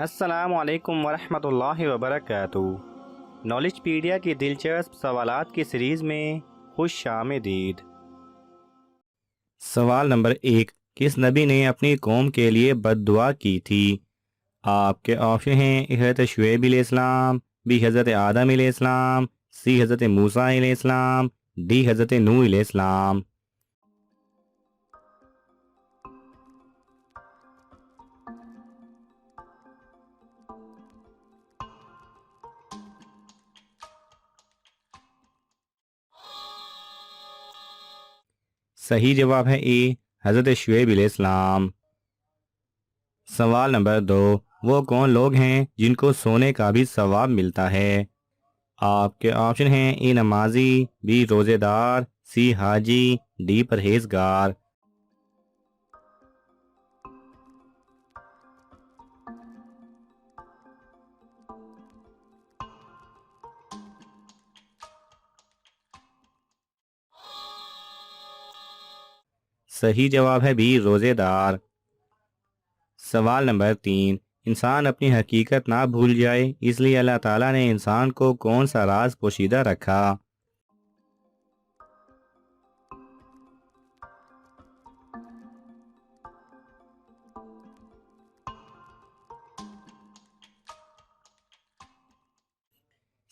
अस्सलामु अलैकुम वरहमतुल्लाहि वबरकातुहू। नॉलेजपीडिया की दिलचस्प सवालात की सीरीज़ में खुश आमदीद। सवाल नंबर 1, किस नबी ने अपनी कौम के लिए बद्दुआ की थी? आपके ऑप्शन हैं हज़रत शुएब अलैहिस्सलाम, बी हज़रत आदम अलैहिस्सलाम, सी हज़रत मूसा अलैहिस्सलाम, डी हज़रत नूह अलैहिस्सलाम। सही जवाब है ए, हज़रत शुएब अलैहिस्सलाम। सवाल नंबर 2, वो कौन लोग हैं जिनको सोने का भी सवाब मिलता है? आपके ऑप्शन हैं ए नमाजी, बी रोज़ेदार, सी हाजी, डी परहेजगार। सही जवाब है बी रोज़ेदार। सवाल नंबर 3, इंसान अपनी हकीकत ना भूल जाए इसलिए अल्लाह ताला ने इंसान को कौन सा राज पोशीदा रखा?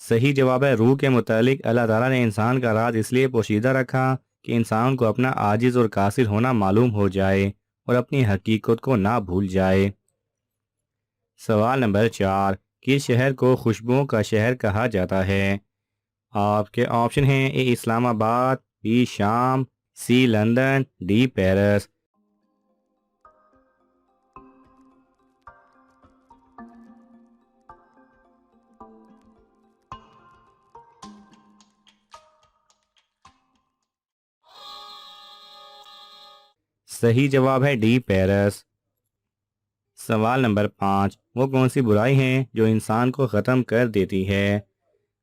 सही जवाब है रूह के मुतालिक अल्लाह ताला ने इंसान का राज इसलिए पोशीदा रखा कि इंसान को अपना आजिज़ और कासिर होना मालूम हो जाए और अपनी हकीकत को ना भूल जाए। सवाल नंबर 4, किस शहर को खुशबुओं का शहर कहा जाता है? आपके ऑप्शन हैं ए इस्लामाबाद, बी शाम, सी लंदन, डी पेरिस। सही जवाब है डी पेरिस। सवाल नंबर 5, वो कौन सी बुराई है जो इंसान को ख़त्म कर देती है?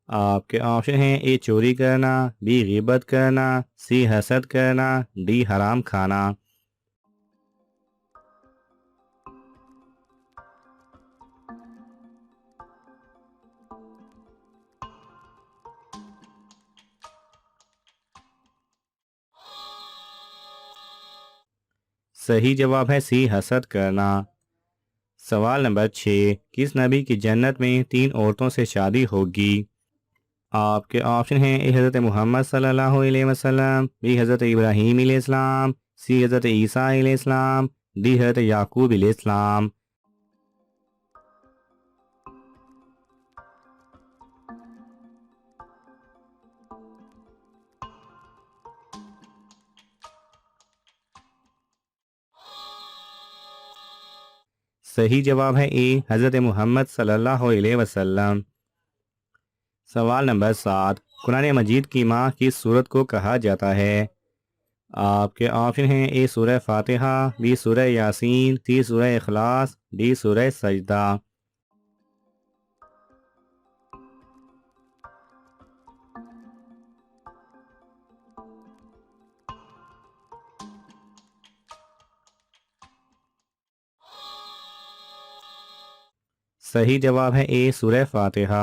आपके ऑप्शन हैं ए चोरी करना, बी गिबत करना, सी हसद करना, डी हराम खाना। सही जवाब है सी हसद करना। सवाल नंबर 6, किस नबी की जन्नत में 3 औरतों से शादी होगी? आपके ऑप्शन हैं ए हज़रत मोहम्मद सल्लल्लाहु अलैहि वसल्लम, बी हज़रत इब्राहीम अलैहिस्सलाम, सी हज़रत ईसा अलैहिस्सलाम, डी हज़रत याकूब अलैहिस्सलाम। सही जवाब है ए हज़रत मोहम्मद सल्लल्लाहु अलैहि वसल्लम। सवाल नंबर 7, कुरान मजीद की माँ किस सूरत को कहा जाता है? आपके ऑप्शन हैं ए सूरह फातिहा, बी सूरह यासीन, सी सूरह इखलास, डी सूरह सजदा। सही जवाब है ए सूरह फातिहा।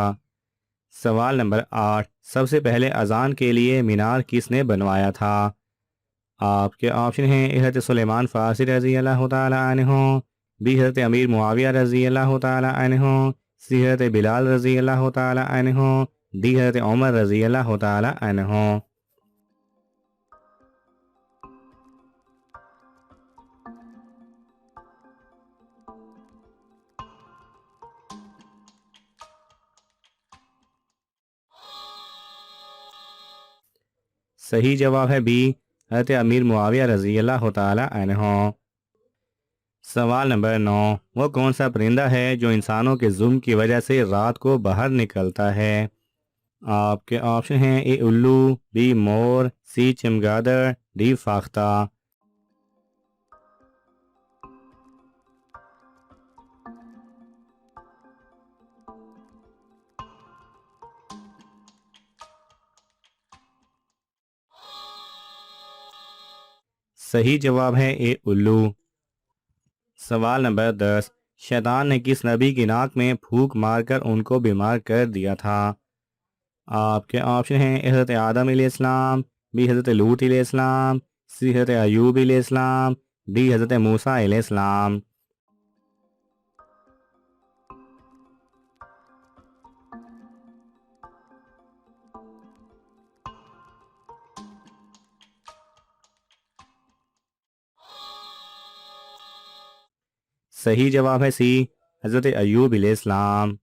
सवाल नंबर 8, सबसे पहले अजान के लिए मीनार किसने बनवाया था? आपके ऑप्शन हैं ए हज़रत सुलेमान फ़ारसी रज़ी अल्लाह तआला अन्हु, बी हज़रत अमीर मुआविया रज़ी अल्लाह तआला अन्हु, सी हज़रत बिलाल रज़ी अल्लाह तआला अन्हु, डी हज़रत उमर रज़ी अल्लाह तआला अन्हु। सही जवाब है बी हज़रत अमीर मुआविया रज़ी अल्लाह तआला अन्हु। सवाल नंबर 9, वो कौन सा परिंदा है जो इंसानों के जुल्म की वजह से रात को बाहर निकलता है? आपके ऑप्शन हैं ए उल्लू, बी मोर, सी चमगादड़, डी फाख्ता। सही जवाब है ए उल्लू। सवाल नंबर 10, शैतान ने किस नबी की नाक में फूंक मारकर उनको बीमार कर दिया था? आपके ऑप्शन हैं हज़रत आदम अलैहिस्सलाम, बी हज़रत लूत अलैहिस्सलाम, सी हज़रत अयूब अलैहिस्सलाम, डी हज़रत मूसा अलैहिस्सलाम। सही जवाब है सी, हज़रत अयूब अलैहिस्सलाम।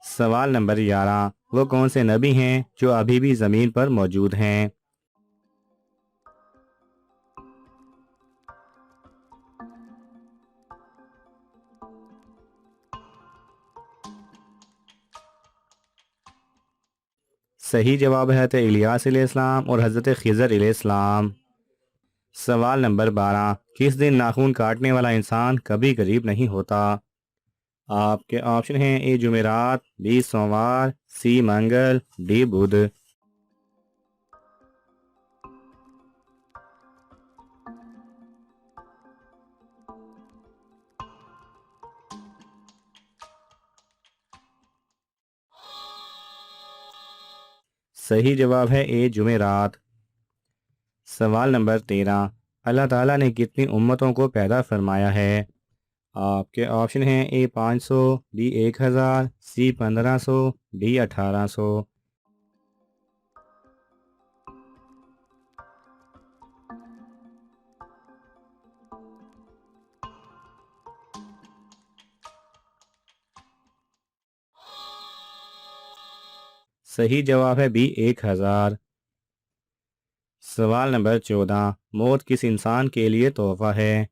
सवाल नंबर 11, वो कौन से नबी हैं जो अभी भी ज़मीन पर मौजूद हैं? सही जवाब है हज़रत इलियास अलैहिस्सलाम और हज़रत खिज़र अलैहिस्सलाम। सवाल नंबर 12, किस दिन नाखून काटने वाला इंसान कभी गरीब नहीं होता? आपके ऑप्शन हैं ए जुमेरात, बी सोमवार, सी मंगल, डी बुध। सही जवाब है ए जुमेरात। सवाल नंबर 13, अल्लाह ताला ने कितनी उम्मतों को पैदा फरमाया है? आपके ऑप्शन हैं ए 500, बी 1000, सी 1500, डी 1800। सही जवाब है बी 1000। सवाल नंबर 14, मौत किस इंसान के लिए तोहफा है?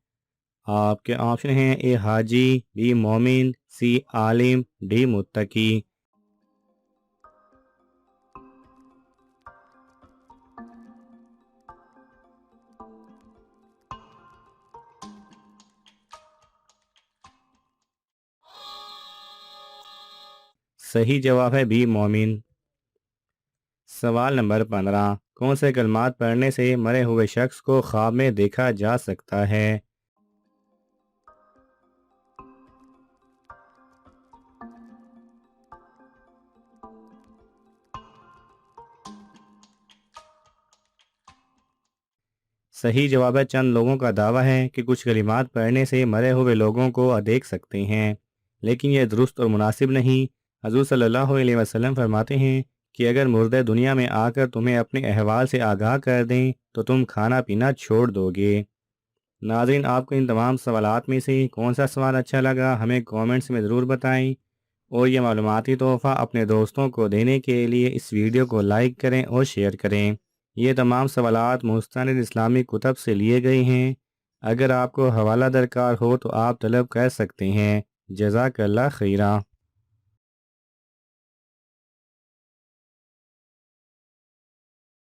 आपके ऑप्शन हैं ए हाजी, बी मोमिन, सी आलिम, डी मुत्तकी। सही जवाब है बी मोमिन। सवाल नंबर 15, कौन से कलमात पढ़ने से मरे हुए शख्स को ख्वाब में देखा जा सकता है? सही जवाब है चंद लोगों का दावा है कि कुछ कलिमात पढ़ने से मरे हुए लोगों को देख सकते हैं, लेकिन यह दुरुस्त और मुनासिब नहीं। हजूर सल्लल्लाहु अलैहि वसल्लम फरमाते हैं कि अगर मुर्दे दुनिया में आकर तुम्हें अपने अहवाल से आगाह कर दें तो तुम खाना पीना छोड़ दोगे। नाज़रीन, आपको इन तमाम सवालात में से कौन सा सवाल अच्छा लगा हमें कमेंट्स में ज़रूर बताएं, और ये मालूमाती तोहफ़ा अपने दोस्तों को देने के लिए इस वीडियो को लाइक करें और शेयर करें। ये तमाम सवालात मुस्तनिद इस्लामी कुतब से लिए गए हैं। अगर आपको हवाला दरकार हो तो आप तलब कर सकते हैं। जज़ाकल्लाह खैरा।